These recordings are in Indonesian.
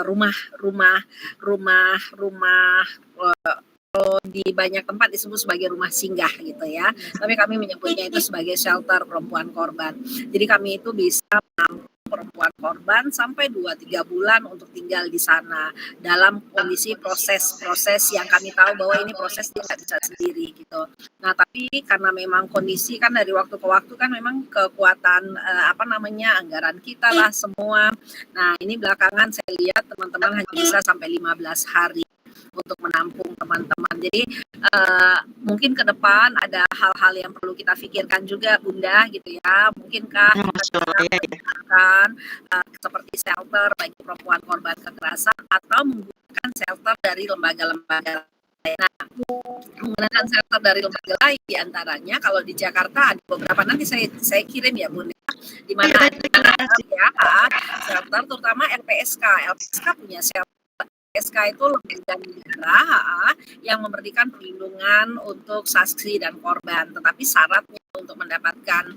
rumah di banyak tempat disebut sebagai rumah singgah gitu ya. Tapi kami menyebutnya itu sebagai shelter perempuan korban. Jadi kami itu bisa menampung perempuan korban sampai 2-3 bulan untuk tinggal di sana dalam kondisi proses-proses yang kami tahu bahwa ini proses dia nggak bisa sendiri gitu. Nah tapi karena memang kondisi kan dari waktu ke waktu kan memang kekuatan anggaran kita lah semua. Nah ini belakangan saya lihat teman-teman hanya bisa sampai 15 hari untuk menampung teman-teman. Jadi mungkin ke depan ada hal-hal yang perlu kita pikirkan juga Bunda gitu ya. Mungkinkah kita menggunakan seperti shelter bagi perempuan korban kekerasan atau menggunakan shelter dari lembaga-lembaga lain. Nah, menggunakan shelter dari lembaga lain diantaranya kalau di Jakarta ada beberapa, nanti saya kirim ya Bunda, di mana ada ya shelter terutama LPSK punya shelter. LPSK itu lembaga negara yang memberikan perlindungan untuk saksi dan korban, tetapi syaratnya untuk mendapatkan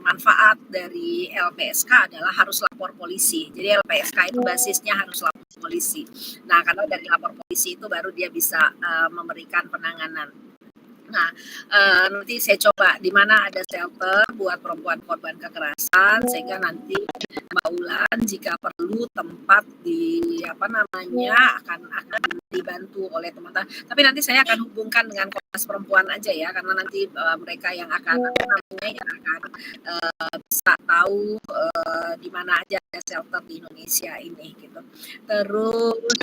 manfaat dari LPSK adalah harus lapor polisi. Jadi LPSK itu basisnya harus lapor polisi. Nah, karena dari lapor polisi itu baru dia bisa memberikan penanganan. Nah, nanti saya coba di mana ada shelter buat perempuan korban kekerasan sehingga nanti Mbak Ulan jika perlu tempat di akan dibantu oleh teman-teman. Tapi nanti saya akan hubungkan dengan Komnas Perempuan aja ya, karena nanti mereka yang akan bisa tahu di mana aja ada shelter di Indonesia ini gitu. Terus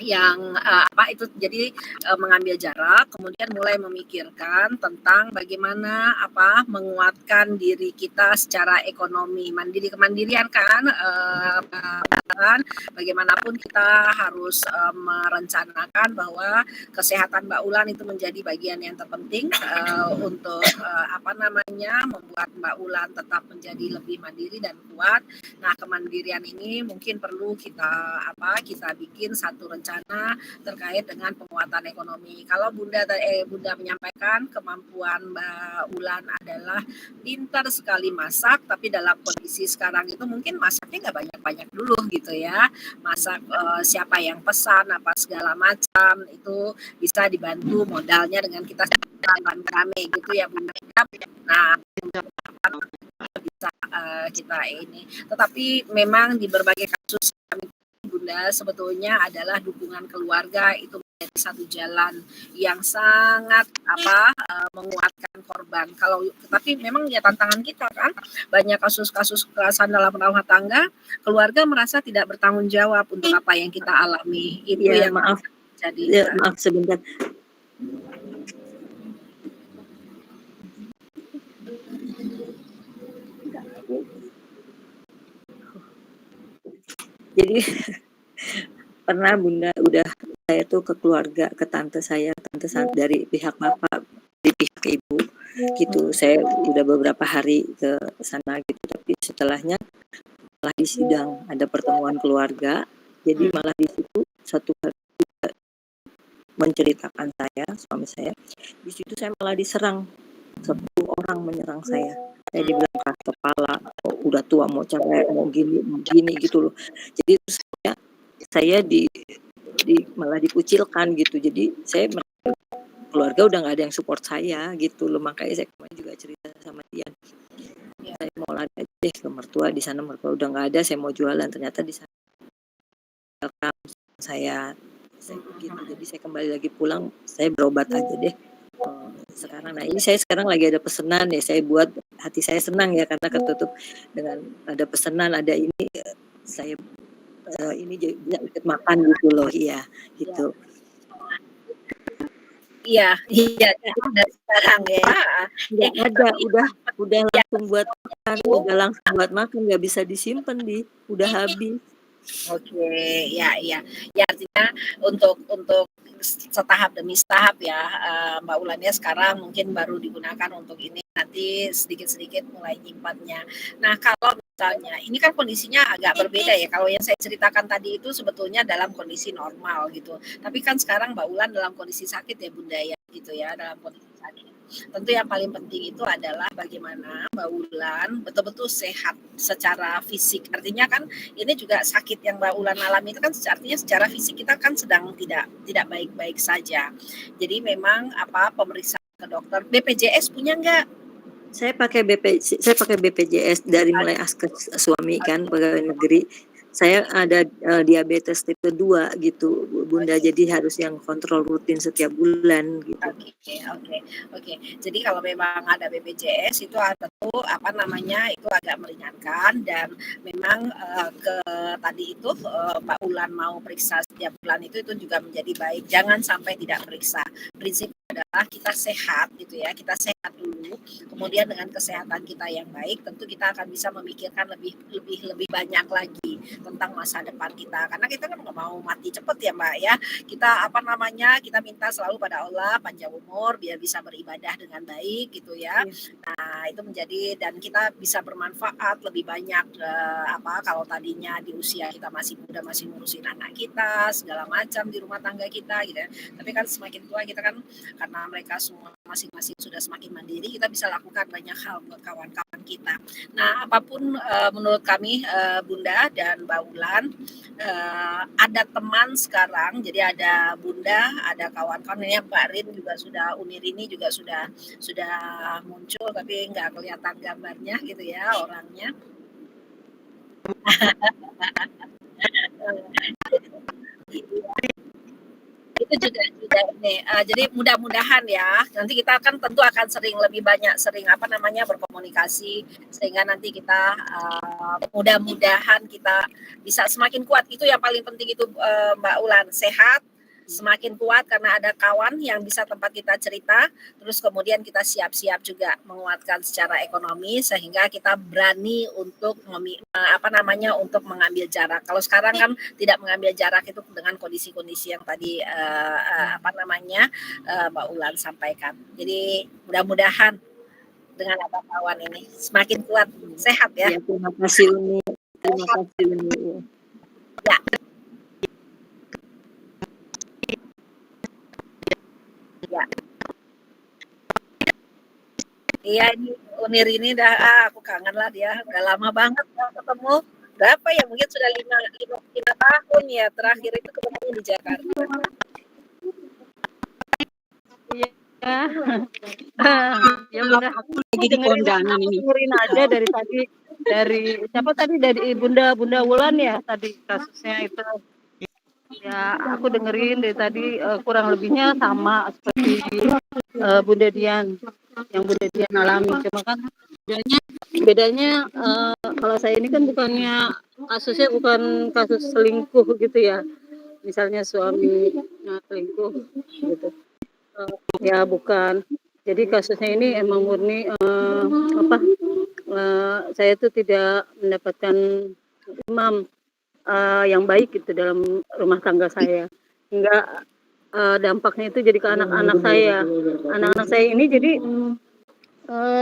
yang itu jadi mengambil jarak, kemudian mulai memikirkan tentang bagaimana menguatkan diri kita secara ekonomi, kemandirian kan, bagaimanapun kita harus merencanakan bahwa kesehatan Mbak Ulan itu menjadi bagian yang terpenting untuk membuat Mbak Ulan tetap menjadi lebih mandiri dan kuat. Nah, kemandirian ini mungkin perlu kita bikin satu rencana terkait dengan penguatan ekonomi. Kalau Bunda menyampaikan kemampuan Mbak Ulan adalah pintar sekali masak, tapi dalam kondisi sekarang itu mungkin masaknya nggak banyak-banyak dulu gitu ya. Masak siapa yang pesan apa segala macam itu bisa dibantu modalnya dengan kita rame gitu ya Bunda. Nah, bisa kita ini. Tetapi memang di berbagai kasus Bunda sebetulnya adalah dukungan keluarga itu menjadi satu jalan yang sangat menguatkan korban. Tapi memang ya tantangan kita kan banyak kasus-kasus kekerasan dalam rumah tangga, keluarga merasa tidak bertanggung jawab untuk apa yang kita alami. Itu ya, yang maaf. Jadi maaf sebentar. Jadi pernah Bunda saya tuh ke keluarga, ke tante saya dari pihak bapak, dari pihak ibu gitu. Saya udah beberapa hari ke sana gitu, tapi setelahnya malah di sidang ada pertemuan keluarga. Jadi malah di situ satu hari menceritakan suami saya. Di situ saya malah diserang, 10 orang menyerang saya. Saya dibilang keras kepala, udah tua mau cerai, mau gini gitu loh. Jadi saya malah dikucilkan gitu. Jadi saya keluarga udah nggak ada yang support saya gitu loh. Makanya saya kemarin juga cerita sama dia. Saya mau lari aja deh ke mertua, di sana mertua udah nggak ada, saya mau jualan, ternyata di sana saya gitu. Jadi saya kembali lagi pulang, saya berobat aja deh sekarang. Nah ini saya sekarang lagi ada pesanan ya, saya buat hati saya senang ya karena ketutup dengan ada pesanan, ada ini saya ini bisa ikut makan gitu loh, iya gitu. Iya, udah sekarang ya. Udah langsung buat makan, nggak bisa disimpan udah habis. Oke, ya artinya untuk setahap demi setahap ya Mbak Ulannya sekarang mungkin baru digunakan untuk ini, nanti sedikit-sedikit mulai nyimpannya. Nah kalau misalnya ini kan kondisinya agak berbeda ya, kalau yang saya ceritakan tadi itu sebetulnya dalam kondisi normal gitu, tapi kan sekarang Mbak Ulan dalam kondisi sakit ya Bunda ya gitu ya, dalam kondisi sakit. Tentu yang paling penting itu adalah bagaimana Mbak Wulan betul-betul sehat secara fisik. Artinya kan ini juga sakit yang Mbak Wulan alami itu kan artinya secara fisik kita kan sedang tidak baik-baik saja. Jadi memang pemeriksaan ke dokter. BPJS punya nggak? Saya pakai BPJS dari mulai askes suami kan pegawai negeri. Saya ada diabetes tipe 2 gitu, Bunda. Jadi harus yang kontrol rutin setiap bulan gitu. Oke. Jadi kalau memang ada BPJS itu tentu itu agak meringankan dan memang tadi itu Mbak Ulan mau periksa setiap bulan itu juga menjadi baik. Jangan sampai tidak periksa. Prinsip adalah kita sehat gitu ya, kita sehat dulu, kemudian dengan kesehatan kita yang baik tentu kita akan bisa memikirkan lebih banyak lagi tentang masa depan kita, karena kita kan nggak mau mati cepet ya Mbak ya. Kita kita minta selalu pada Allah panjang umur biar bisa beribadah dengan baik gitu ya. Nah itu menjadi, dan kita bisa bermanfaat lebih banyak kalau tadinya di usia kita masih muda masih ngurusin anak kita segala macam di rumah tangga kita gitu ya, tapi kan semakin tua kita kan karena mereka semua masing-masing sudah semakin mandiri, kita bisa lakukan banyak hal buat kawan-kawan kita. Nah, apapun menurut kami Bunda dan Mbak Wulan, ada teman sekarang, jadi ada Bunda, ada kawan-kawan ini Mbak Rin juga sudah, Unirini juga sudah muncul tapi nggak kelihatan gambarnya gitu ya orangnya. Itu juga ini jadi mudah-mudahan ya nanti kita kan tentu akan lebih banyak berkomunikasi sehingga nanti kita mudah-mudahan kita bisa semakin kuat. Itu yang paling penting itu Mbak Ulan, sehat, semakin kuat karena ada kawan yang bisa tempat kita cerita, terus kemudian kita siap-siap juga menguatkan secara ekonomi sehingga kita berani untuk untuk mengambil jarak. Kalau sekarang kan tidak mengambil jarak itu dengan kondisi-kondisi yang tadi Mbak Ulan sampaikan. Jadi mudah-mudahan dengan ada kawan ini semakin kuat, sehat ya. Terima kasih Uni. Ya. Iya, ini Unir ini aku kangen lah dia, udah lama banget ketemu. Berapa ya, mungkin sudah 5 tahun ya terakhir itu ketemu di Jakarta. Iya. Ya udah aku lagi di kondangan ini. Dengerin aja dari tadi, dari siapa tadi, dari Bunda Wulan ya tadi kasusnya itu. Ya aku dengerin dari tadi kurang lebihnya sama seperti Bunda Dian yang Bunda Dian alami, cuma kan bedanya kalau saya ini kan kasusnya bukan kasus selingkuh gitu ya, misalnya suami selingkuh gitu, ya bukan. Jadi kasusnya ini emang murni saya tuh tidak mendapatkan imam yang baik gitu dalam rumah tangga saya, hingga dampaknya itu jadi ke anak-anak saya. Anak-anak saya ini jadi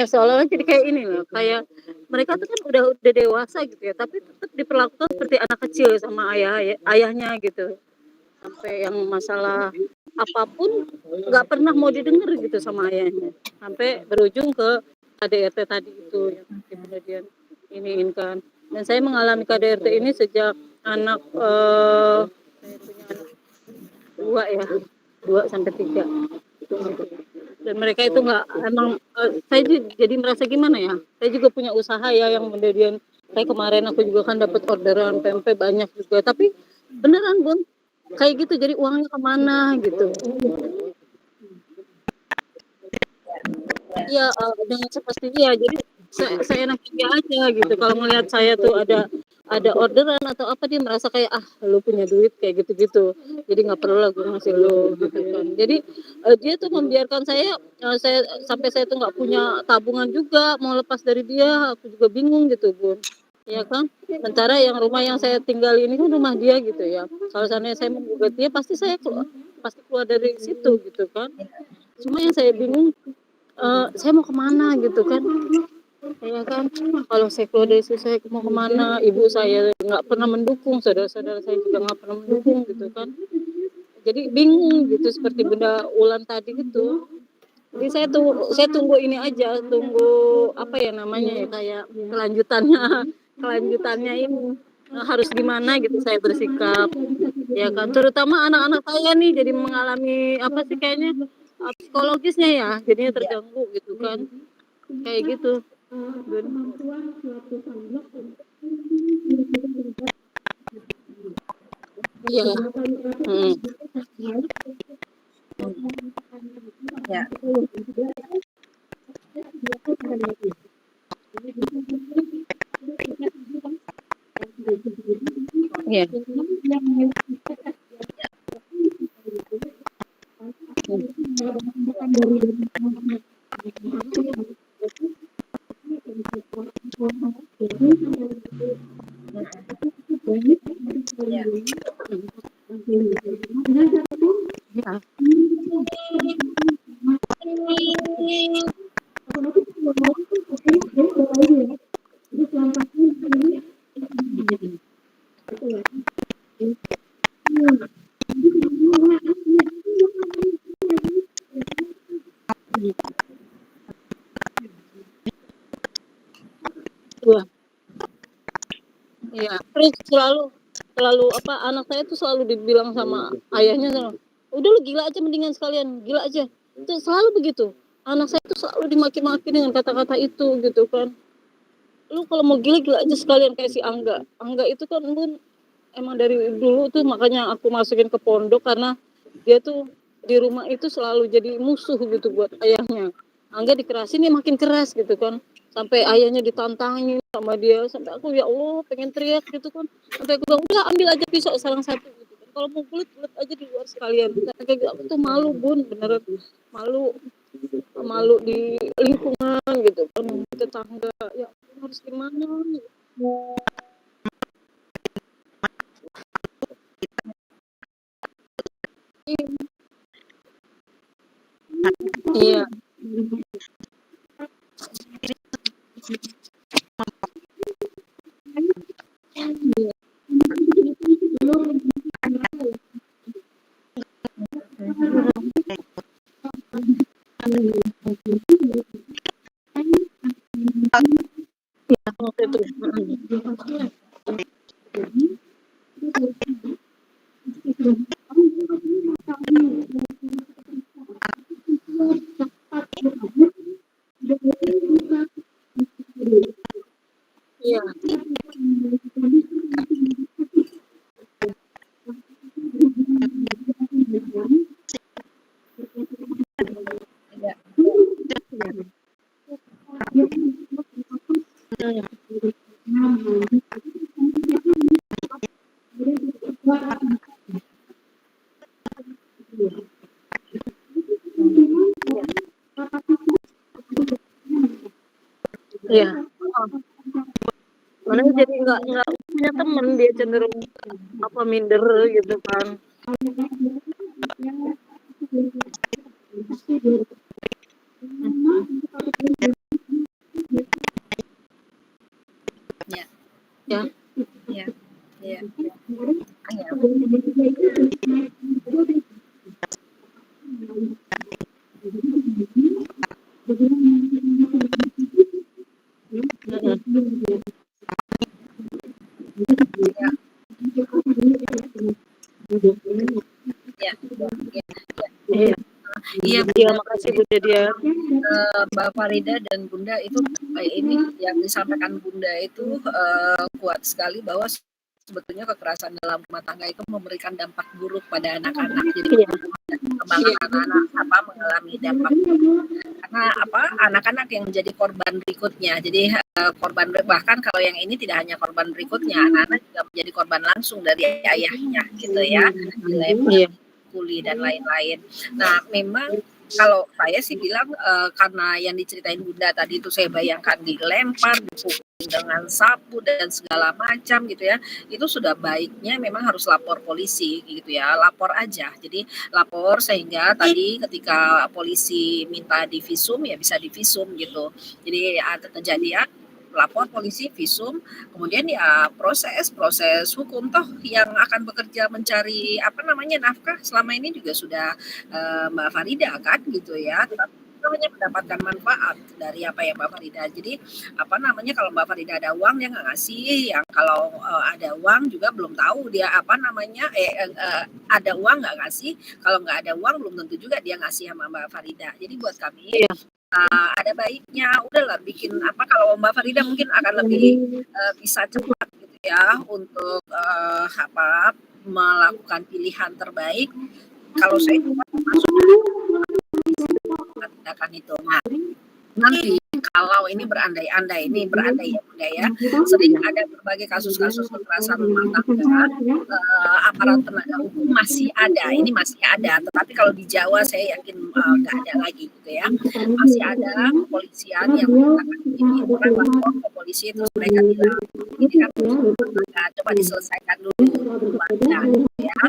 seolah-olah jadi kayak ini loh, kayak mereka tuh kan udah dewasa gitu ya, tapi tetap diperlakukan seperti anak kecil sama ayahnya gitu. Sampai yang masalah apapun nggak pernah mau didengar gitu sama ayahnya. Sampai berujung ke KDRT tadi itu yang kemudian iniin kan. Dan saya mengalami KDRT ini sejak anak saya punya anak 2 sampai 3. Dan mereka itu nggak, emang saya jadi merasa gimana ya, saya juga punya usaha ya yang kemudian saya kemarin aku juga kan dapat orderan PMP banyak juga, tapi beneran Bun kayak gitu, jadi uangnya kemana gitu ya, dengan seperti dia. Jadi saya enaknya aja gitu kalau melihat saya tuh ada orderan atau apa, dia merasa kayak lu punya duit kayak gitu-gitu, jadi nggak perlu lah gue ngasih lu gitu kan. Jadi dia tuh membiarkan saya sampai saya tuh nggak punya tabungan juga, mau lepas dari dia aku juga bingung gitu Bun, ya kan. Sementara yang rumah yang saya tinggal ini kan rumah dia gitu ya, kalau seandainya saya menggugat dia pasti keluar dari situ gitu kan. Cuma yang saya bingung saya mau kemana gitu kan, ya kan. Kalau saya keluar dari situ saya mau kemana, ibu saya nggak pernah mendukung, saudara-saudara saya juga nggak pernah mendukung gitu kan. Jadi bingung gitu seperti Bunda Ulan tadi gitu. Jadi saya tunggu ini aja, tunggu apa ya namanya ya, kayak kelanjutannya ini harus gimana gitu saya bersikap. Ya kan, terutama anak-anak saya nih jadi mengalami apa sih kayaknya psikologisnya ya, jadinya Ya, terganggu gitu kan. Kayak gitu. Iya. Mm. ya, Iya. ya, Iya. Iya. Iya, terus selalu selalu apa, anak saya tuh selalu dibilang sama ayahnya sama, "Udah lu gila aja mendingan sekalian, gila aja." Itu selalu begitu. Anak saya tuh selalu dimaki-maki dengan kata-kata itu gitu kan. "Lu kalau mau gila, gila aja sekalian kayak si Angga." Angga itu kan Bun, emang dari dulu tuh makanya aku masukin ke pondok karena dia tuh di rumah itu selalu jadi musuh gitu buat ayahnya. Angga dikerasin dia makin keras gitu kan. Sampai ayahnya ditantangin sama dia, sampai aku ya Allah pengen teriak gitu kan. Sampai aku bilang, "Udah ambil aja pisau salah satu gitu kan. Kalau mau kulit kulit aja di luar sekalian." Kayak gitu aku tuh malu Bun, beneran malu malu di lingkungan gitu kan, tetangga. Ya harus gimana? Iya. Iya, waktu itu. Iya. ya, Iya. Mana jadi nggak punya temen, dia cenderung apa minder gitu kan. ya, Ya. ya, ya, ya, ya, ya, ya. Iya. Iya, Iya, benar. makasih Bunda dia. Mbak Farida dan Bunda itu ini yang disampaikan Bunda itu kuat sekali bahwa sebetulnya kekerasan dalam rumah tangga itu memberikan dampak buruk pada anak-anak. Jadi Iya. perkembangan anak-anak mengalami dampak karena anak-anak yang menjadi korban berikutnya. Jadi korban bahkan kalau yang ini tidak hanya korban berikutnya, anak-anak juga menjadi korban langsung dari ayahnya gitu ya, dilempar, Iya. kuli dan lain-lain. Nah, memang kalau saya sih bilang karena yang diceritain Bunda tadi itu saya bayangkan dilempar, dipukul dengan sapu dan segala macam gitu ya. Itu sudah baiknya memang harus lapor polisi gitu ya, lapor aja. Jadi lapor sehingga tadi ketika polisi minta divisum ya bisa divisum gitu. Jadi ada kejadian lapor polisi visum kemudian ya proses hukum toh yang akan bekerja mencari nafkah selama ini juga sudah Mbak Farida kan gitu ya. Tetapi hanya mendapatkan manfaat dari apa yang Mbak Farida. Jadi apa namanya, kalau Mbak Farida ada uang dia nggak ngasih, yang kalau ada uang juga belum tahu dia apa namanya, ada uang nggak ngasih, kalau nggak ada uang belum tentu juga dia ngasih sama Mbak Farida. Jadi buat kami Iya. ada baiknya udahlah bikin apa, kalau Mbak Farida mungkin akan lebih bisa cepat gitu ya untuk apa, melakukan pilihan terbaik. Kalau saya juga masuk tindakan itu. Nah, nanti kalau ini berandai-andai ya Bunda ya, sering ada berbagai kasus-kasus kekerasan rumah tangga, aparat penegak hukum masih ada, ini masih ada, tetapi kalau di Jawa saya yakin nggak ada lagi gitu ya, masih ada kepolisian yang mengatakan ini orang lapor ke polisi terus mereka bilang ini kan coba diselesaikan dulu keluarga gitu ya.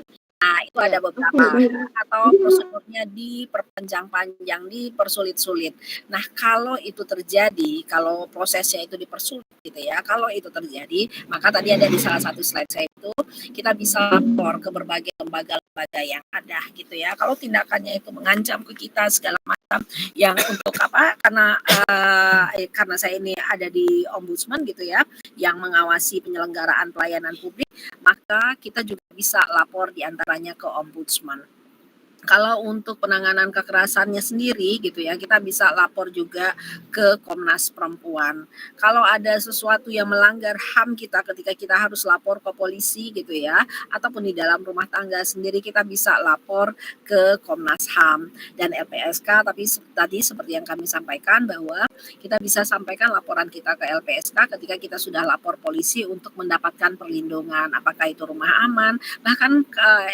Nah, itu ada beberapa atau prosedurnya diperpanjang-panjang, dipersulit-sulit. Nah, kalau itu terjadi, kalau prosesnya itu dipersulit gitu ya, kalau itu terjadi, maka tadi ada di salah satu slide saya itu, kita bisa lapor ke berbagai lembaga-lembaga yang ada gitu ya. Kalau tindakannya itu mengancam ke kita segala macam, yang untuk apa? Karena saya ini ada di ombudsman gitu ya, yang mengawasi penyelenggaraan pelayanan publik, maka kita juga bisa lapor diantaranya ke ombudsman. Kalau untuk penanganan kekerasannya sendiri gitu ya, kita bisa lapor juga ke Komnas Perempuan. Kalau ada sesuatu yang melanggar HAM kita ketika kita harus lapor ke polisi gitu ya, ataupun di dalam rumah tangga sendiri kita bisa lapor ke Komnas HAM dan LPSK. Tapi tadi seperti yang kami sampaikan bahwa kita bisa sampaikan laporan kita ke LPSK ketika kita sudah lapor polisi untuk mendapatkan perlindungan, apakah itu rumah aman, bahkan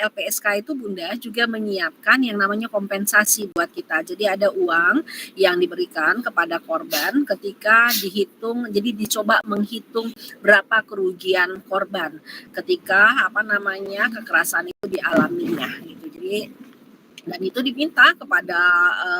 LPSK itu Bunda juga menyiapkan yang namanya kompensasi buat kita. Jadi ada uang yang diberikan kepada korban ketika dihitung, jadi dicoba menghitung berapa kerugian korban ketika apa namanya kekerasan itu dialaminya gitu. Jadi dan itu diminta kepada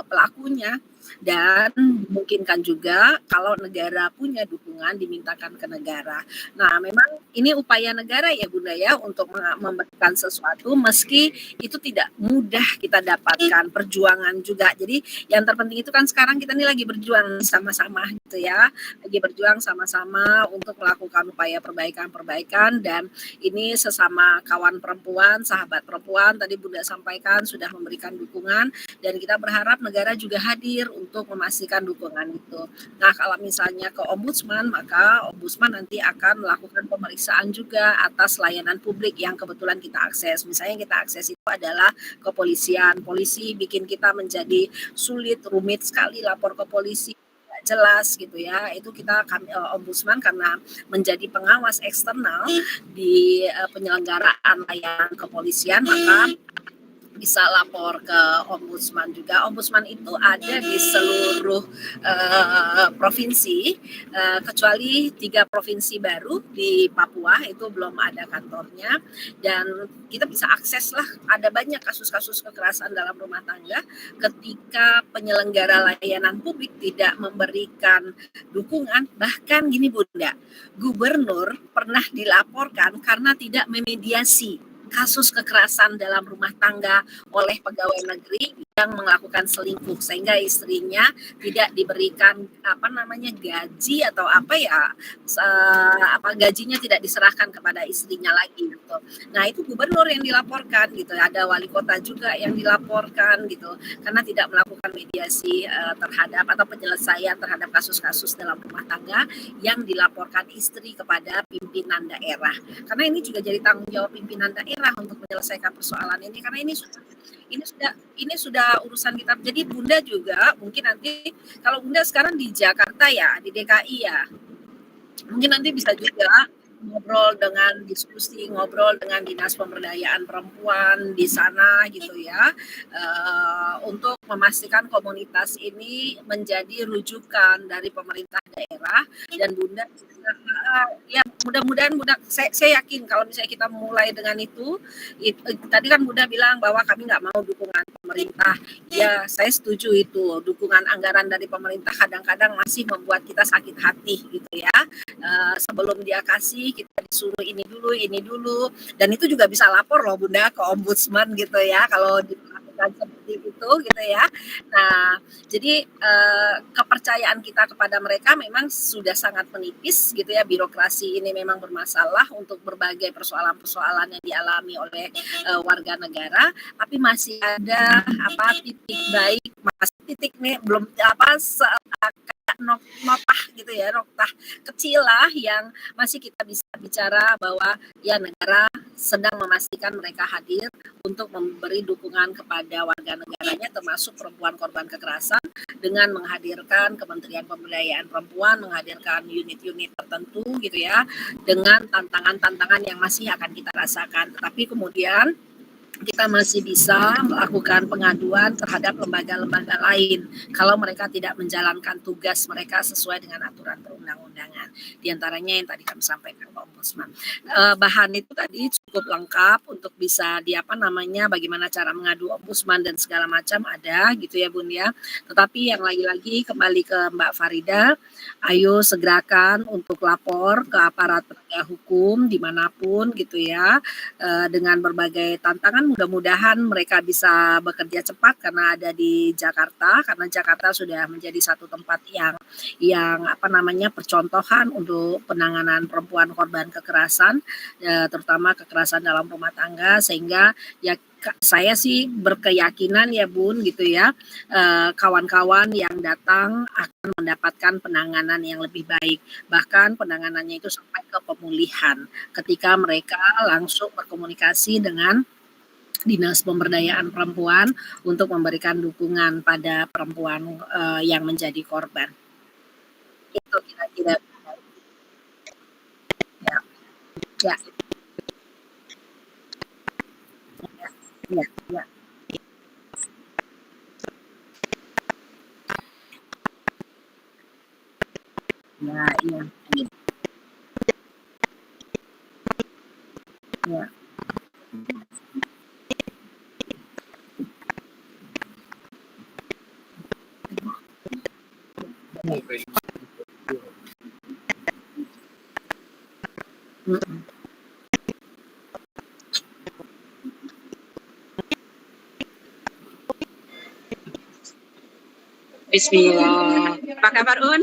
pelakunya, dan dimungkinkan juga kalau negara punya dukungan dimintakan ke negara. Nah, memang ini upaya negara ya Bunda ya untuk memberikan sesuatu meski itu tidak mudah kita dapatkan, perjuangan juga. Jadi yang terpenting itu kan sekarang kita ini lagi berjuang sama-sama gitu ya, lagi berjuang sama-sama untuk melakukan upaya perbaikan-perbaikan, dan ini sesama kawan perempuan, sahabat perempuan tadi Bunda sampaikan sudah memberikan dukungan, dan kita berharap negara juga hadir untuk memastikan dukungan itu. Nah, kalau misalnya ke ombudsman, maka ombudsman nanti akan melakukan pemeriksaan juga atas layanan publik yang kebetulan kita akses. Misalnya kita akses itu adalah kepolisian. Polisi bikin kita menjadi sulit, rumit sekali lapor ke polisi, tidak jelas gitu ya. Itu kami ombudsman karena menjadi pengawas eksternal di penyelenggaraan layanan kepolisian, maka bisa lapor ke ombudsman juga. Ombudsman itu ada di seluruh provinsi, kecuali 3 provinsi baru di Papua itu belum ada kantornya, dan kita bisa akses lah, ada banyak kasus-kasus kekerasan dalam rumah tangga ketika penyelenggara layanan publik tidak memberikan dukungan. Bahkan gini Bunda, gubernur pernah dilaporkan karena tidak memediasi kasus kekerasan dalam rumah tangga oleh pegawai negeri yang melakukan selingkuh, sehingga istrinya tidak diberikan gaji atau gajinya tidak diserahkan kepada istrinya lagi gitu. Nah, itu gubernur yang dilaporkan gitu, ada wali kota juga yang dilaporkan gitu, karena tidak melakukan mediasi terhadap atau penyelesaian terhadap kasus-kasus dalam rumah tangga yang dilaporkan istri kepada pimpinan daerah. Karena ini juga jadi tanggung jawab pimpinan daerah untuk menyelesaikan persoalan ini, karena ini sudah urusan kita. Jadi Bunda juga mungkin nanti kalau Bunda sekarang di Jakarta ya, di DKI ya, mungkin nanti bisa juga ngobrol dengan Dinas Pemberdayaan Perempuan di sana gitu ya, untuk memastikan komunitas ini menjadi rujukan dari pemerintah daerah. Dan Bunda ya mudah-mudahan saya yakin kalau misalnya kita mulai dengan itu tadi kan Bunda bilang bahwa kami nggak mau dukungan pemerintah. Ya, saya setuju itu, dukungan anggaran dari pemerintah kadang-kadang masih membuat kita sakit hati gitu ya. Sebelum dia kasih kita disuruh ini dulu, dan itu juga bisa lapor loh Bunda ke ombudsman gitu ya kalau dilakukan seperti seperti itu gitu ya. Nah, jadi kepercayaan kita kepada mereka memang sudah sangat menipis gitu ya. Birokrasi ini memang bermasalah untuk berbagai persoalan-persoalan yang dialami oleh warga negara, tapi masih ada titik baik, masih titik nih belum notah gitu ya, notah kecil lah yang masih kita bisa bicara bahwa ya negara sedang memastikan mereka hadir untuk memberi dukungan kepada warga negaranya termasuk perempuan korban kekerasan dengan menghadirkan Kementerian Pemberdayaan Perempuan, menghadirkan unit-unit tertentu gitu ya, dengan tantangan-tantangan yang masih akan kita rasakan. Tetapi kemudian kita masih bisa melakukan pengaduan terhadap lembaga-lembaga lain kalau mereka tidak menjalankan tugas mereka sesuai dengan aturan perundang-undangan. Di antaranya yang tadi kami sampaikan Pak Ombudsman. Bahan itu tadi cukup lengkap untuk bisa bagaimana cara mengadu Ombudsman dan segala macam ada gitu ya Bun ya. Tetapi yang lagi-lagi kembali ke Mbak Farida, ayo segerakan untuk lapor ke aparat penegak hukum dimanapun gitu ya, dengan berbagai tantangan. Mudah-mudahan mereka bisa bekerja cepat karena ada di Jakarta, karena Jakarta sudah menjadi satu tempat yang percontohan untuk penanganan perempuan korban kekerasan, terutama kekerasan dalam rumah tangga, sehingga ya saya sih berkeyakinan ya Bun gitu ya, kawan-kawan yang datang akan mendapatkan penanganan yang lebih baik, bahkan penanganannya itu sampai ke pemulihan ketika mereka langsung berkomunikasi dengan Dinas Pemberdayaan Perempuan untuk memberikan dukungan pada perempuan yang menjadi korban. Itu kira-kira. Ya. Ya. Ya. Ya. Ya, iya. Ya. Bismillah. Apa kabar Un?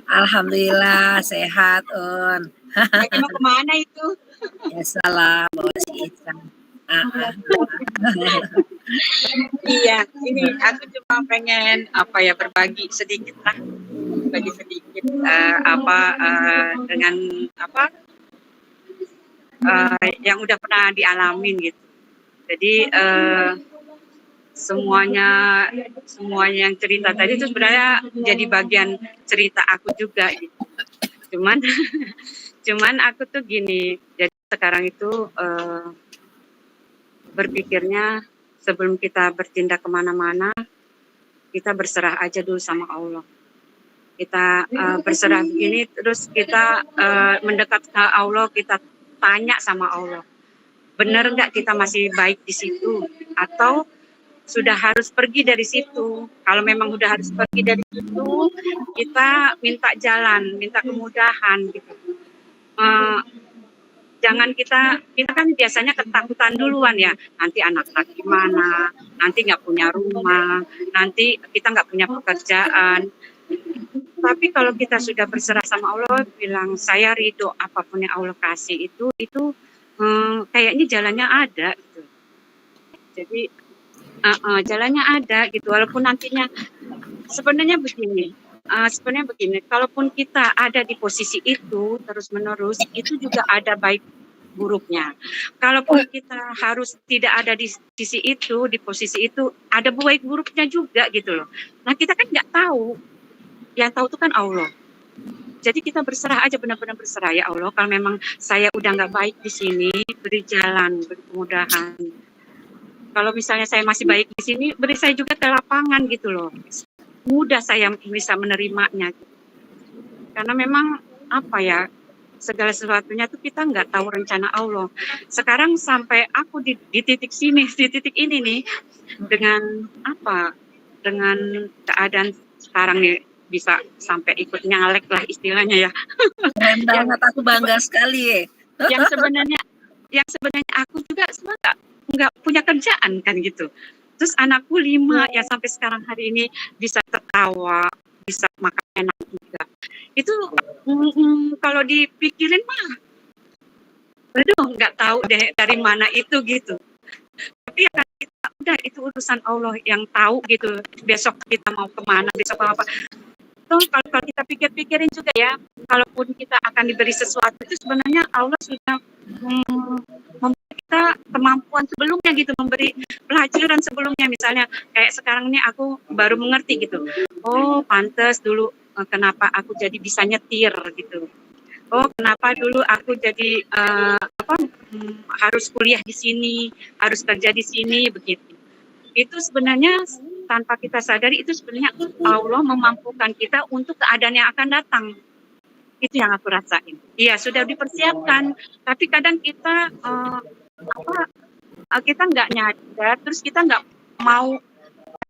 Alhamdulillah sehat Un. Lagi mau kemana itu? Ya salah bawa si Isan. Iya, ini aku cuma pengen berbagi sedikit lah, dengan yang udah pernah dialamin gitu. Jadi semuanya yang cerita tadi itu sebenarnya jadi bagian cerita aku juga gitu. Cuman aku tuh gini, jadi sekarang itu berpikirnya sebelum kita bertindak kemana-mana, kita berserah aja dulu sama Allah. Kita berserah begini, terus kita mendekat ke Allah, kita tanya sama Allah, benar nggak kita masih baik di situ, atau sudah harus pergi dari situ. Kalau memang sudah harus pergi dari situ, kita minta jalan, minta kemudahan gitu. Jangan kita kan biasanya ketakutan duluan ya, nanti anak-anak gimana, nanti nggak punya rumah, nanti kita nggak punya pekerjaan. Tapi kalau kita sudah berserah sama Allah, bilang saya ridho apapun yang Allah kasih, itu kayaknya jalannya ada gitu. Jadi jalannya ada gitu, walaupun nantinya sebenarnya begini, kalaupun kita ada di posisi itu terus-menerus, itu juga ada baik buruknya. Kalaupun kita harus tidak ada di sisi itu, di posisi itu, ada baik buruknya juga gitu loh. Nah kita kan nggak tahu, yang tahu itu kan Allah. Jadi kita berserah aja, benar-benar berserah, ya Allah, kalau memang saya udah nggak baik di sini, beri jalan, beri kemudahan. Kalau misalnya saya masih baik di sini, beri saya juga ke lapangan gitu loh. Mudah saya bisa menerimanya. Karena memang segala sesuatunya tuh kita nggak tahu rencana Allah. Sekarang sampai aku di titik sini, di titik ini nih, dengan keadaan sekarang nih, bisa sampai ikut nyalek lah istilahnya ya. Keren banget, aku bangga sekali. Yang sebenarnya aku juga sebenarnya nggak punya kerjaan kan gitu. Terus anakku 5 yang sampai sekarang hari ini bisa tertawa, bisa makan enak juga. Itu kalau dipikirin mah, aduh nggak tahu deh dari mana itu gitu. Tapi ya kan kita udah itu urusan Allah yang tahu gitu. Besok kita mau kemana, besok mau apa. Toh kalau kita pikir-pikirin juga ya, kalaupun kita akan diberi sesuatu itu sebenarnya Allah sudah memberi kita kemampuan sebelumnya gitu, memberi pelajaran sebelumnya. Misalnya kayak sekarang ini aku baru mengerti gitu. Oh, pantes dulu kenapa aku jadi bisa nyetir gitu. Oh, kenapa dulu aku jadi harus kuliah di sini, harus kerja di sini begitu. Itu sebenarnya tanpa kita sadari itu sebenarnya Allah memampukan kita untuk keadaan yang akan datang. Itu yang aku rasain. Iya, sudah dipersiapkan, tapi kadang kita kita nggak nyadar, terus kita nggak mau,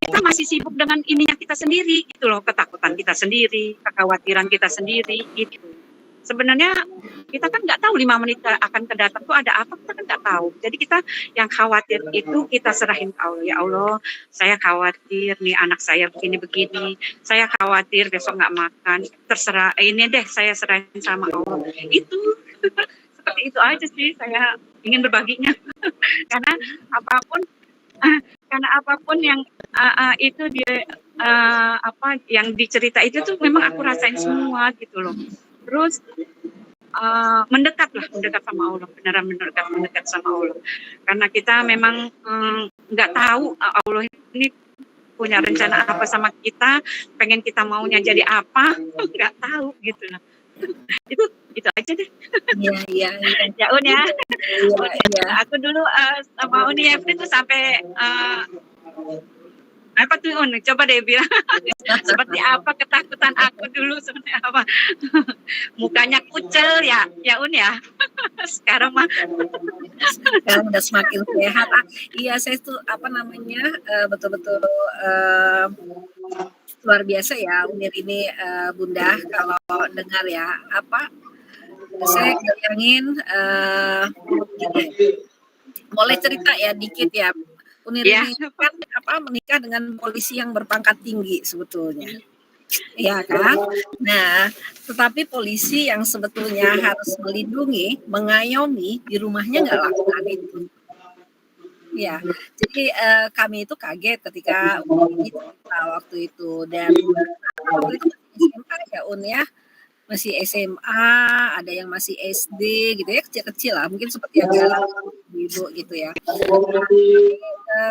kita masih sibuk dengan ininya kita sendiri gitu loh, ketakutan kita sendiri, kekhawatiran kita sendiri gitu. Sebenarnya kita kan nggak tahu 5 menit akan kedatang tuh ada apa, kita kan nggak tahu. Jadi kita yang khawatir itu kita serahin ke Allah. Ya Allah, saya khawatir nih anak saya begini-begini, saya khawatir besok nggak makan, terserah ini deh saya serahin sama Allah. Itu seperti itu aja sih saya ingin berbaginya. karena apapun yang itu dia yang dicerita itu tuh memang aku rasain semua gitu loh. Terus mendekat sama Allah, beneran mendekat sama Allah. Karena kita memang nggak tahu Allah ini punya rencana apa sama kita, pengen kita maunya jadi apa, nggak tahu gitu lah. itu aja deh. Iya. Ya Un ya. Iya. Aku dulu sama Uni Efri tuh sampai apa tuh Un? Coba deh bilang seperti apa ketakutan aku dulu, seperti apa. Mukanya kucel ya Un ya. Sekarang mah Sekarang udah semakin sehat. Iya, saya tuh betul-betul luar biasa ya Unir ini, Bunda, kalau dengar ya saya bayangin boleh cerita ya dikit ya. Unir ini kan menikah dengan polisi yang berpangkat tinggi sebetulnya. Ya kan? Nah, tetapi polisi yang sebetulnya harus melindungi, mengayomi, di rumahnya nggak lakukan itu. Ya, jadi kami itu kaget ketika ini cerita waktu itu, dan waktu itu SMA ya ya, masih SMA, ada yang masih SD gitu ya, kecil-kecil lah, mungkin seperti yang dialami ibu gitu ya.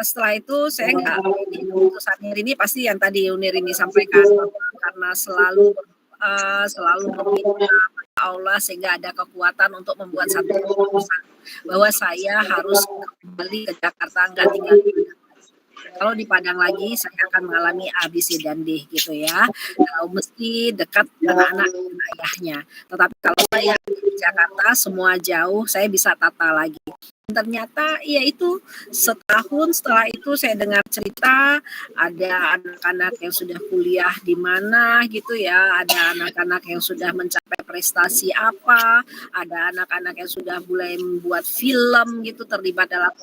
Setelah itu saya nggak, keputusan ini pasti yang tadi Unir ini sampaikan, karena selalu meminta Allah sehingga ada kekuatan untuk membuat satu keputusan bahwa saya harus kembali ke Jakarta, nggak tinggal di Padang. Kalau di Padang lagi saya akan mengalami A, B, C, dan D gitu ya. Mesti dekat anak-anak dan ayahnya. Tetapi kalau saya di Jakarta semua jauh, saya bisa tata lagi. Ternyata ya itu setahun setelah itu saya dengar cerita ada anak-anak yang sudah kuliah di mana gitu ya, ada anak-anak yang sudah mencapai prestasi apa, ada anak-anak yang sudah mulai membuat film gitu, terlibat dalam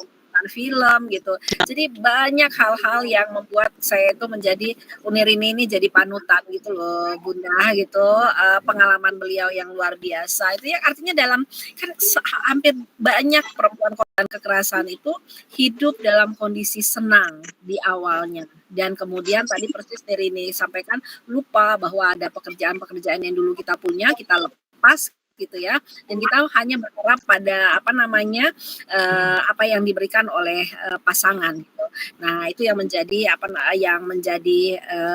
film gitu. Jadi banyak hal-hal yang membuat saya itu menjadi Unir ini jadi panutan gitu loh Bunda gitu. Pengalaman beliau yang luar biasa itu ya, artinya dalam kan hampir banyak perempuan korban kekerasan itu hidup dalam kondisi senang di awalnya, dan kemudian tadi persis Nirini sampaikan lupa bahwa ada pekerjaan-pekerjaan yang dulu kita punya kita lepas gitu ya, dan kita hanya berharap pada apa yang diberikan oleh pasangan gitu. Nah, itu yang menjadi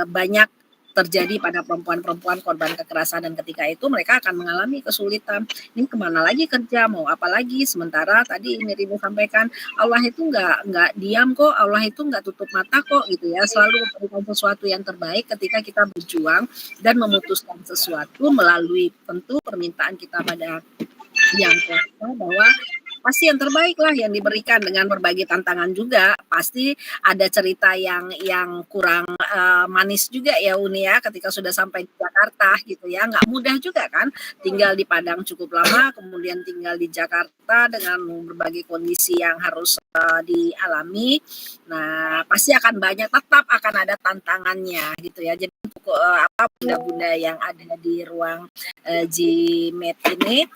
banyak terjadi pada perempuan-perempuan korban kekerasan, dan ketika itu mereka akan mengalami kesulitan. Ini kemana lagi kerja, mau apa lagi? Sementara tadi Nirini sampaikan Allah itu nggak diam kok, Allah itu nggak tutup mata kok gitu ya, selalu memberikan sesuatu yang terbaik ketika kita berjuang dan memutuskan sesuatu melalui tentu permintaan kita pada yang kuasa bahwa pasti yang terbaik lah yang diberikan dengan berbagai tantangan juga. Pasti ada cerita yang kurang manis juga ya Uni ya ketika sudah sampai di Jakarta gitu ya. Nggak mudah juga kan tinggal di Padang cukup lama, kemudian tinggal di Jakarta dengan berbagai kondisi yang harus dialami. Nah, pasti akan banyak, tetap akan ada tantangannya gitu ya. Jadi untuk apa bunda-bunda yang ada di ruang GMAT ini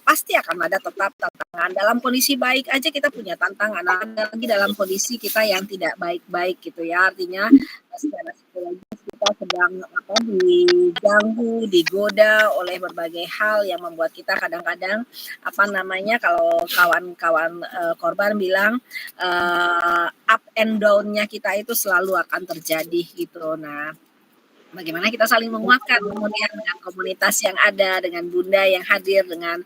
pasti akan ada tetap tantangan. Dalam kondisi baik aja kita punya tantangan, apalagi dalam kondisi kita yang tidak baik-baik gitu ya. Artinya secara psikologis kita sedang diganggu, digoda oleh berbagai hal yang membuat kita kadang-kadang apa namanya kalau kawan-kawan korban bilang up and down-nya kita itu selalu akan terjadi gitu. Nah, bagaimana kita saling menguatkan kemudian dengan komunitas yang ada, dengan bunda yang hadir, dengan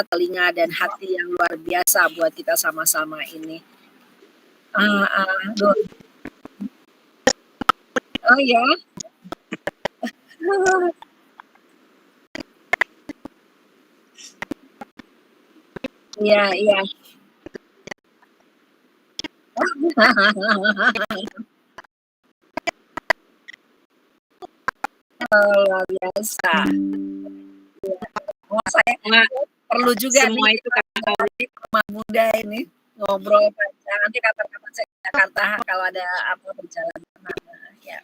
telinga dan hati yang luar biasa buat kita sama-sama ini. Oh ya, iya iya. Luar biasa. Oh, saya Semua, perlu juga semua nih itu karena di rumah muda ini ngobrol panjang. Nanti kapan-kapan saya ke Jakarta kalau ada apa perjalanan. Ya.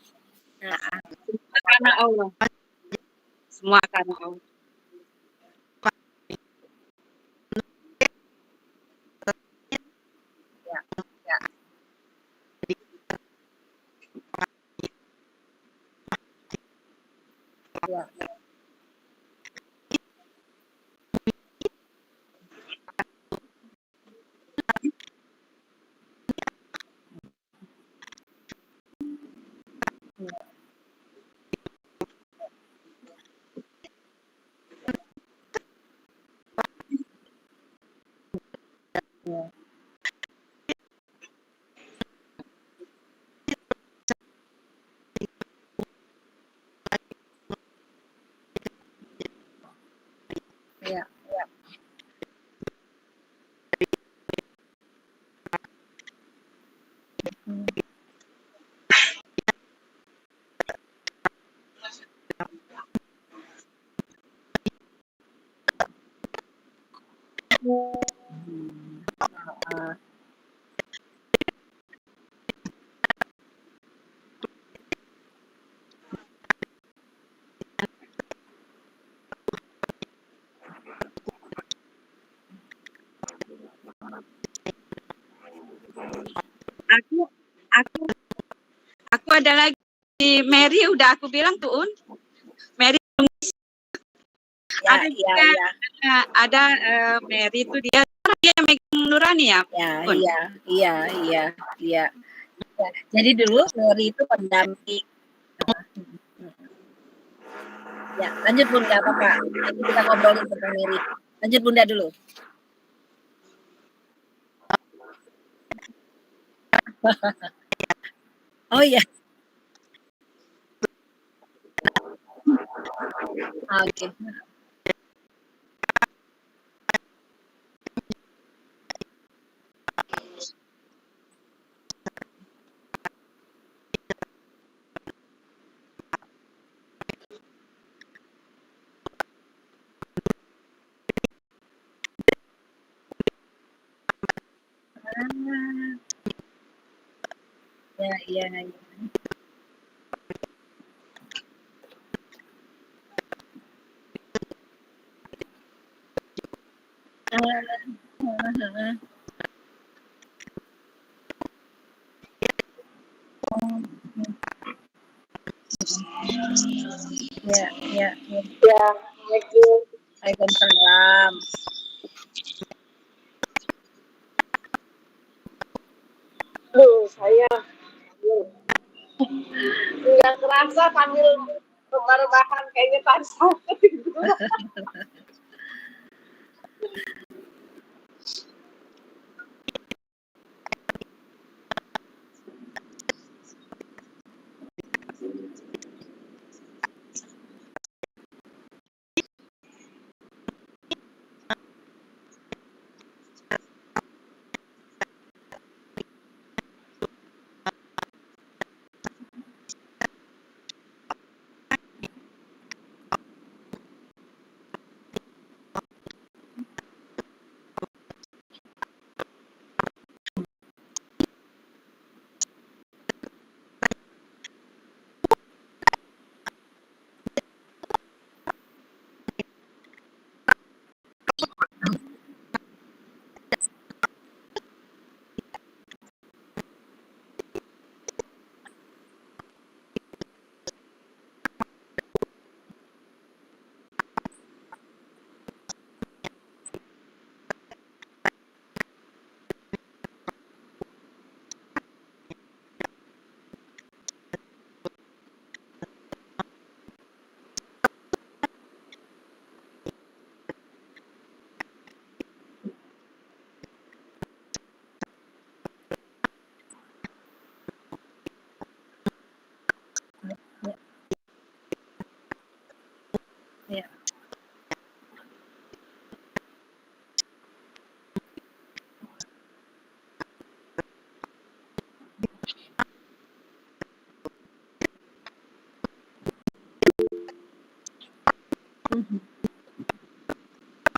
Nah, semua karena Allah. Semua karena Allah. ya, ya, ya, ya, ya, ya. Hmm. Uh, Aku aku aku ada lagi Mary, udah aku bilang tuh Un. Mary ya, ada ya, juga ya, ada Mary itu dia megang Nurani ya, ya, Un. iya, iya, iya, iya. Ya. Jadi dulu Nuri itu pendamping. Ya, lanjut Bun, nggak apa-apa. Nanti kita ngobrolin tentang Mary. Lanjut Bunda dulu. Oh iya, oke. Ah, ya, iya, iya. Ah, ya, ya, ya. Ya, Assalamualaikum. Waalaikumsalam. Saya nggak kerasa sambil rebah-rebahan kayaknya tadi saya tidur.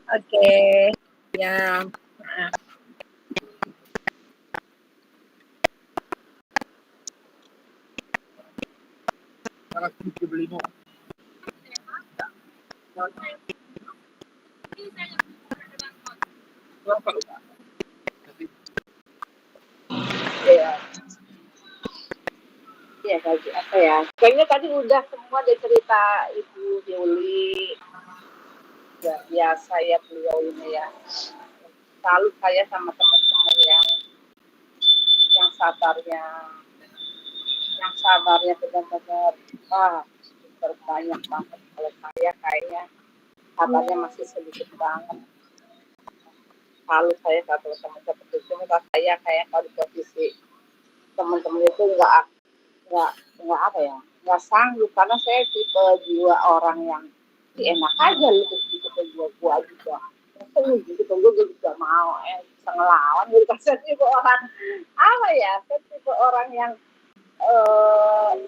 Oke. Ya. Nah, Iya, iya gaji apa ya? Kayaknya tadi udah semua dari cerita Ibu Yuli. Ya, biasa ya beliau ini ya. Salut saya sama teman-teman yang sabarnya, yang sabarnya benar-benar terbanyak banget. Kalau saya kayaknya sabarnya masih sedikit banget. Salut saya kalau teman seperti itu. Kalau saya kayak kalau di posisi teman-teman itu nggak apa ya, nggak sanggup karena saya tipe jiwa orang yang enak aja lu gitu ke gua juga gitu gue juga mau bisa ngelawan gitu kan. Saya tipe orang apa ya, saya tipe orang yang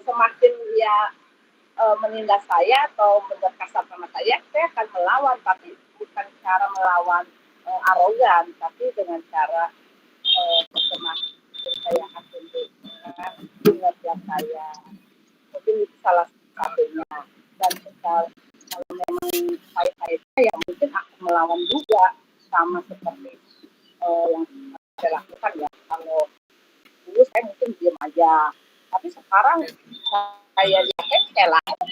semakin dia menindas saya atau berkasar sama saya akan melawan, tapi bukan cara melawan arogan, tapi dengan cara semakin saya akan tunjukkan kinerja saya. Mungkin itu salah satunya. Dan kalau memang saya ya mungkin akan melawan juga sama seperti yang saya lakukan ya. Kalau dulu saya mungkin diam aja, tapi sekarang saya lihat saya lawan.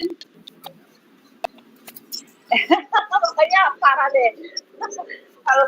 Pokoknya parah deh. Kalau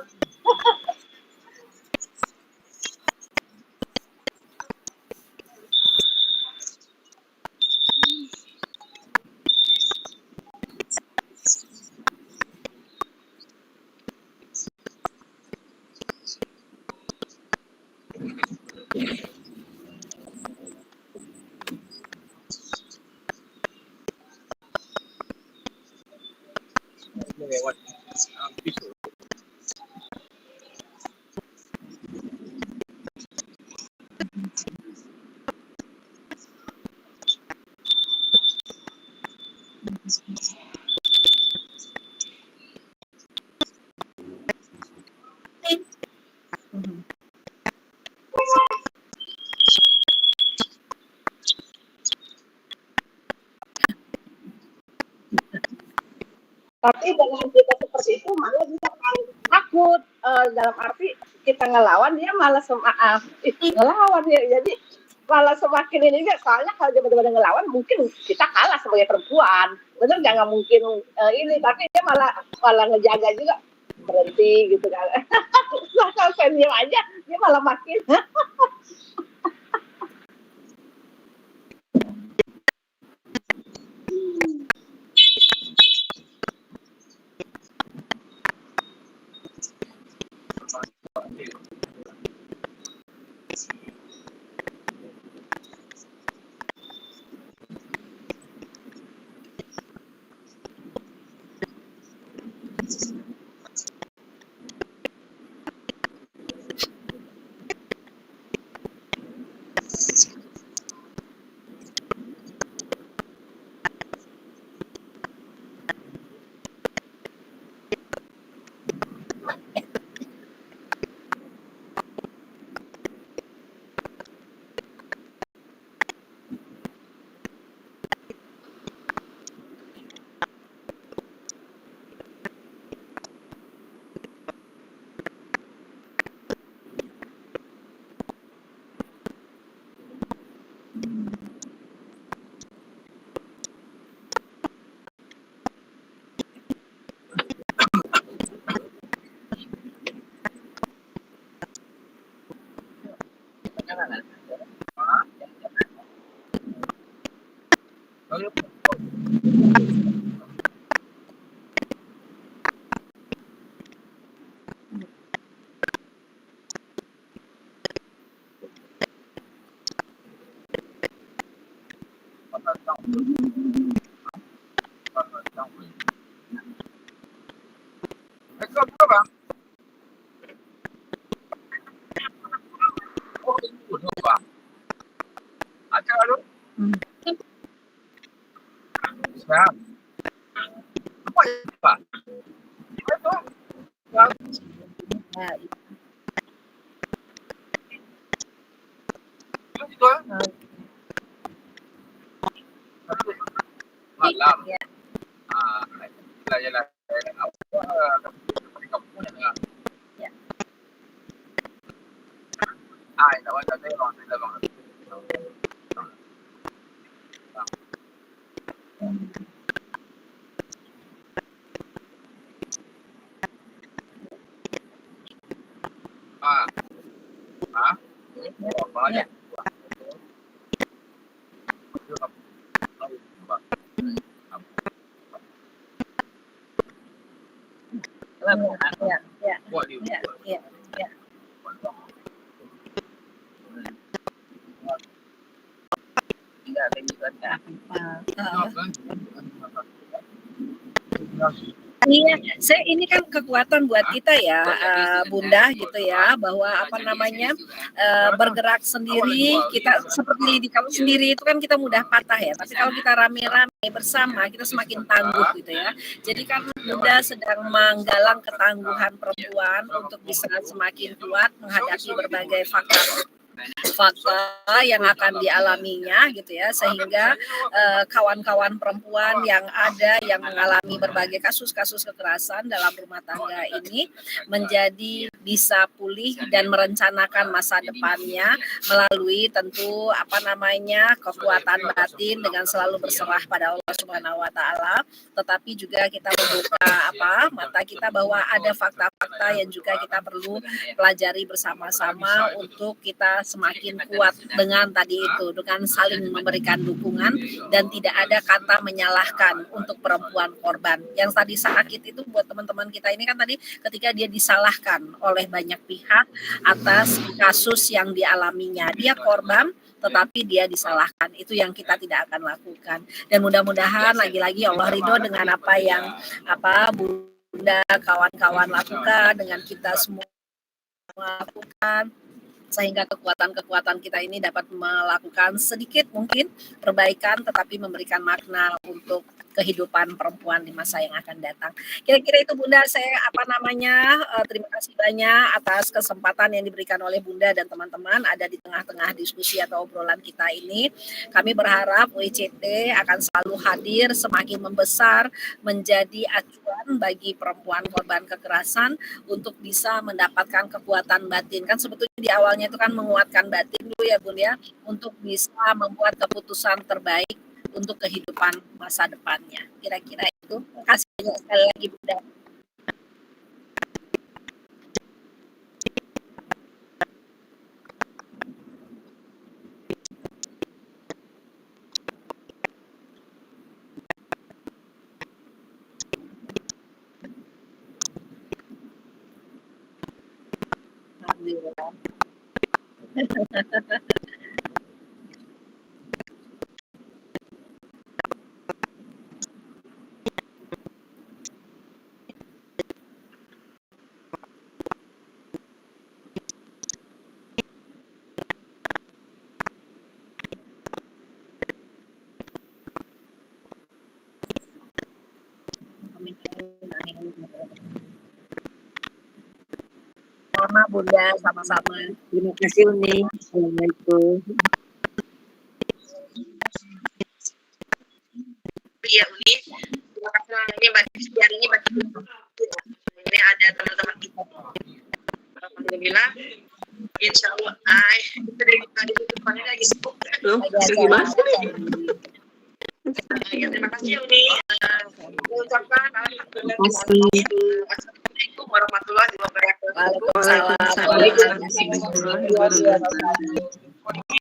tapi dengan kita seperti itu malah kita takut, dalam arti kita ngelawan dia malah ngelawan ya, jadi malah semakin ini enggak, soalnya kalau dia benar-benar ngelawan mungkin kita kalah sebagai perempuan, bener nggak mungkin ini, tapi dia malah malah ngejaga juga berhenti gitu kan. Nah, kalau saya diam aja dia malah makin Ya, Itu malam. ya. Yalah, di kampung ya. Ya. Nawan tadi orang tidak bang. Apa aja? Ya, ya, Buat dia. ya, ya, ya. Tidak ada juga. Iya, ini kan kekuatan buat kita ya, Bunda gitu ya, bahwa apa namanya bergerak sendiri, kita seperti di kamu sendiri itu kan kita mudah patah ya, tapi kalau kita rame-rame bersama kita semakin tangguh gitu ya. Jadi kan Bunda sedang menggalang ketangguhan perempuan untuk bisa semakin kuat menghadapi berbagai fakta yang akan dialaminya gitu ya, sehingga kawan-kawan perempuan yang ada yang mengalami berbagai kasus-kasus kekerasan dalam rumah tangga ini menjadi bisa pulih dan merencanakan masa depannya melalui tentu apa namanya kekuatan batin dengan selalu berserah pada Allah Subhanahu wa taala, tetapi juga kita membuka mata kita bahwa ada fakta-fakta yang juga kita perlu pelajari bersama-sama untuk kita semakin kuat dengan tadi itu, dengan saling memberikan dukungan dan tidak ada kata menyalahkan untuk perempuan korban. Yang tadi sakit itu buat teman-teman kita ini kan tadi ketika dia disalahkan oleh banyak pihak atas kasus yang dialaminya. Dia korban tetapi dia disalahkan. Itu yang kita tidak akan lakukan. Dan mudah-mudahan lagi-lagi Allah ridho dengan apa yang Bunda kawan-kawan lakukan, dengan kita semua lakukan, sehingga kekuatan-kekuatan kita ini dapat melakukan sedikit mungkin perbaikan tetapi memberikan makna untuk kehidupan perempuan di masa yang akan datang. Kira-kira itu Bunda, saya terima kasih banyak atas kesempatan yang diberikan oleh Bunda dan teman-teman ada di tengah-tengah diskusi atau obrolan kita ini. Kami berharap WCT akan selalu hadir, semakin membesar menjadi acuan bagi perempuan korban kekerasan untuk bisa mendapatkan kekuatan batin. Kan sebetulnya di awalnya itu kan menguatkan batin dulu ya Bun ya, untuk bisa membuat keputusan terbaik untuk kehidupan masa depannya. Kira-kira itu. Terima kasih banyak sekali lagi Bunda. Alhamdulillah. Sama Bunda, sama-sama. Terima kasih Uni. Assalamualaikum. Iya Uni, terima kasih ini Mbak Desi, hari ini Mbak Desi. Ini ada teman-teman kita. Alhamdulillah. Insya Allah, itu dari tadi tutupannya lagi sibuk. Gimana? Terima kasih Uni. Ucapkan Assalamualaikum warahmatullahi wabarakatuh. Waalaikumsalam.